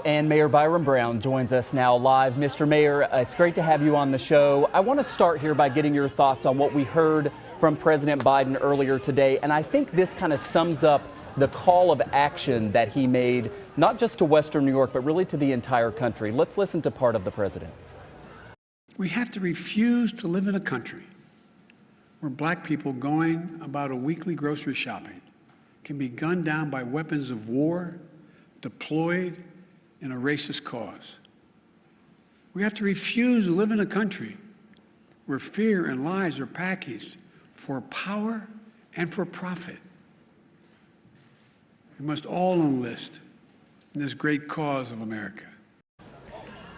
And Mayor Byron Brown joins us now live. Mr. Mayor, it's great to have you on the show. I want to start here by getting your thoughts on what we heard from President Biden earlier today. And I think this kind of sums up the call of action that he made, not just to Western New York, but really to the entire country. Let's listen to part of the president. We have to refuse to live in a country where black people going about a weekly grocery shopping can be gunned down by weapons of war deployed in a racist cause. We have to refuse to live in a country where fear and lies are packaged for power and for profit. We must all enlist in this great cause of America.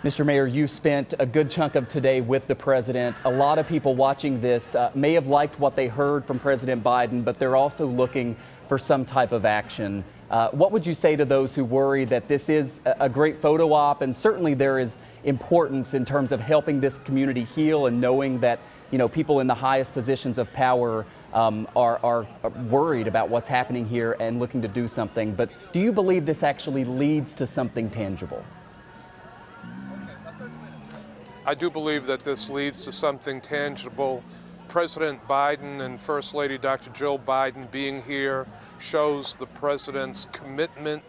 Mr. Mayor, you spent a good chunk of today with the president. A lot of people watching this may have liked what they heard from President Biden, but they're also looking for some type of action. What would you say to those who worry that this is a great photo op, and certainly there is importance in terms of helping this community heal and knowing that, you know, people in the highest positions of power are worried about what's happening here and looking to do something. But do you believe this actually leads to something tangible? I do believe that this leads to something tangible. President Biden and First Lady Dr. Jill Biden being here shows the president's commitment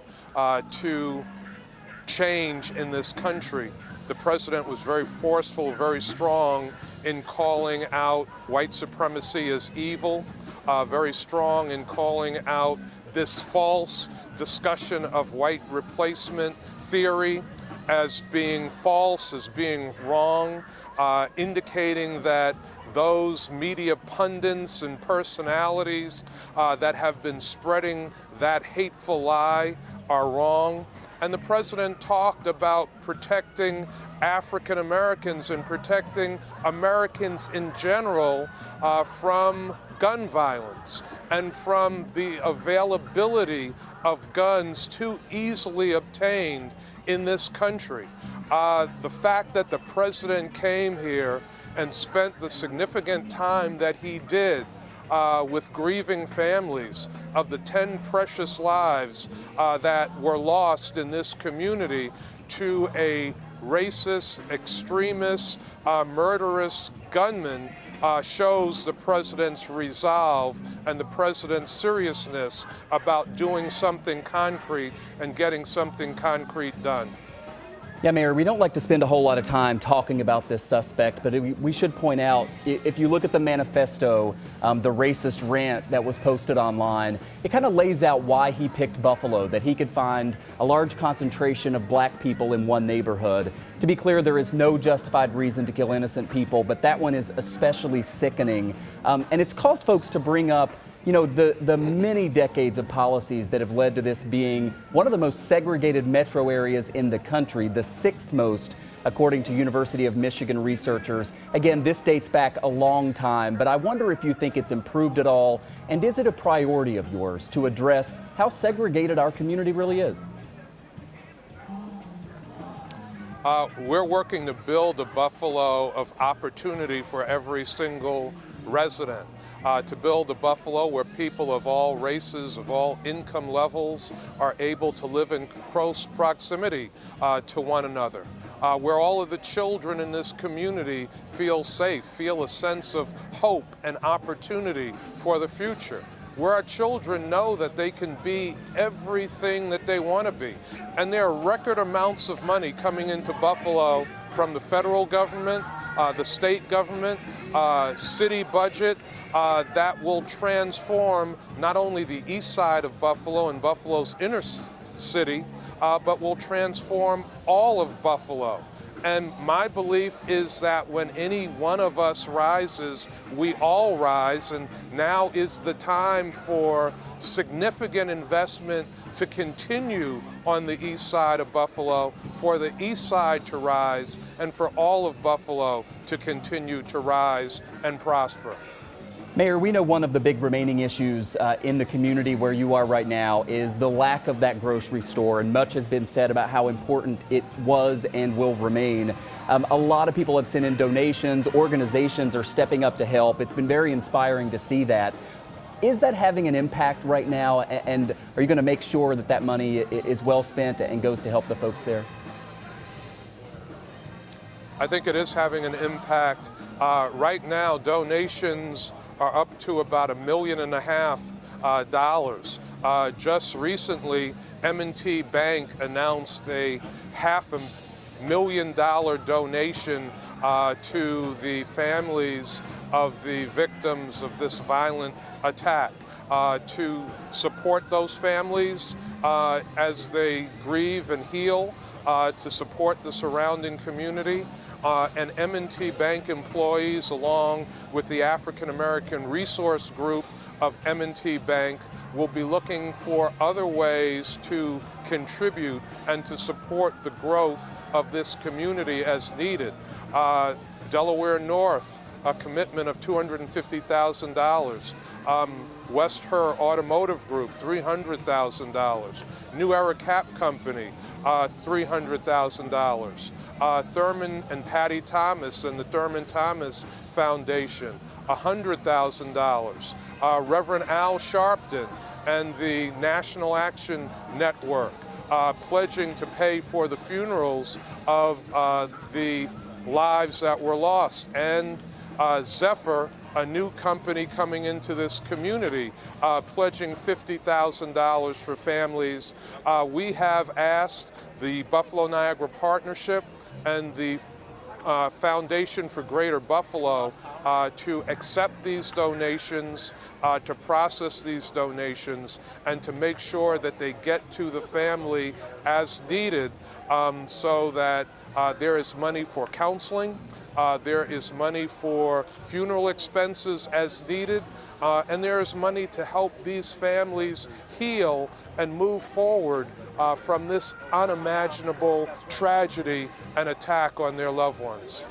to change in this country. The president was very forceful, very strong in calling out white supremacy as evil, very strong in calling out this false discussion of white replacement theory as being false, as being wrong, indicating that those media pundits and personalities that have been spreading that hateful lie are wrong. And the president talked about protecting African Americans and protecting Americans in general from gun violence and from the availability of guns too easily obtained in this country. The fact that the president came here and spent the significant time that he did with grieving families of the 10 precious lives that were lost in this community to a racist, extremist, murderous gunman shows the president's resolve and the president's seriousness about doing something concrete and getting something concrete done. Yeah, Mayor, we don't like to spend a whole lot of time talking about this suspect, but we should point out, if you look at the manifesto, the racist rant that was posted online, it kind of lays out why he picked Buffalo, that he could find a large concentration of black people in one neighborhood. To be clear, there is no justified reason to kill innocent people, but that one is especially sickening. And it's caused folks to bring up, you know, the many decades of policies that have led to this being one of the most segregated metro areas in the country, the 6th most, according to University of Michigan researchers. Again, this dates back a long time, but I wonder if you think it's improved at all, and is it a priority of yours to address how segregated our community really is? We're working to build a Buffalo of opportunity for every single resident. To build a Buffalo where people of all races, of all income levels are able to live in close proximity to one another. Where all of the children in this community feel safe, feel a sense of hope and opportunity for the future. Where our children know that they can be everything that they want to be. And there are record amounts of money coming into Buffalo from the federal government, the state government, city budget, that will transform not only the east side of Buffalo and Buffalo's inner city, but will transform all of Buffalo. And my belief is that when any one of us rises, we all rise, and now is the time for significant investment to continue on the east side of Buffalo, for the east side to rise, and for all of Buffalo to continue to rise and prosper. Mayor, we know one of the big remaining issues in the community where you are right now is the lack of that grocery store, and much has been said about how important it was and will remain. A lot of people have sent in donations. Organizations are stepping up to help. It's been very inspiring to see that. Is that having an impact right now? And are you going to make sure that that money is well spent and goes to help the folks there? I think it is having an impact. Right now, donations are up to about $1.5 million. Just recently, M&T Bank announced a $500,000 donation to the families of the victims of this violent attack, to support those families as they grieve and heal, to support the surrounding community. And M&T Bank employees, along with the African American Resource Group of M&T Bank, will be looking for other ways to contribute and to support the growth of this community as needed. Delaware North, a commitment of $250,000. West Her Automotive Group, $300,000. New Era Cap Company, $300,000. Thurman and Patty Thomas and the Thurman Thomas Foundation, $100,000. Reverend Al Sharpton and the National Action Network pledging to pay for the funerals of the lives that were lost. And Zephyr, a new company coming into this community, pledging $50,000 for families. We have asked the Buffalo Niagara Partnership and the Foundation for Greater Buffalo to accept these donations, to process these donations, and to make sure that they get to the family as needed, so that there is money for counseling, there is money for funeral expenses as needed, and there is money to help these families heal and move forward from this unimaginable tragedy and attack on their loved ones.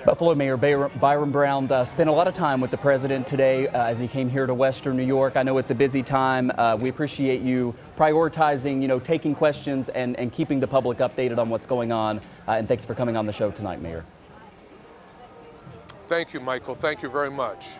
Buffalo Mayor Byron Brown spent a lot of time with the president today as he came here to Western New York. I know it's a busy time. We appreciate you prioritizing, taking questions and keeping the public updated on what's going on. And thanks for coming on the show tonight, Mayor. Thank you, Michael. Thank you very much.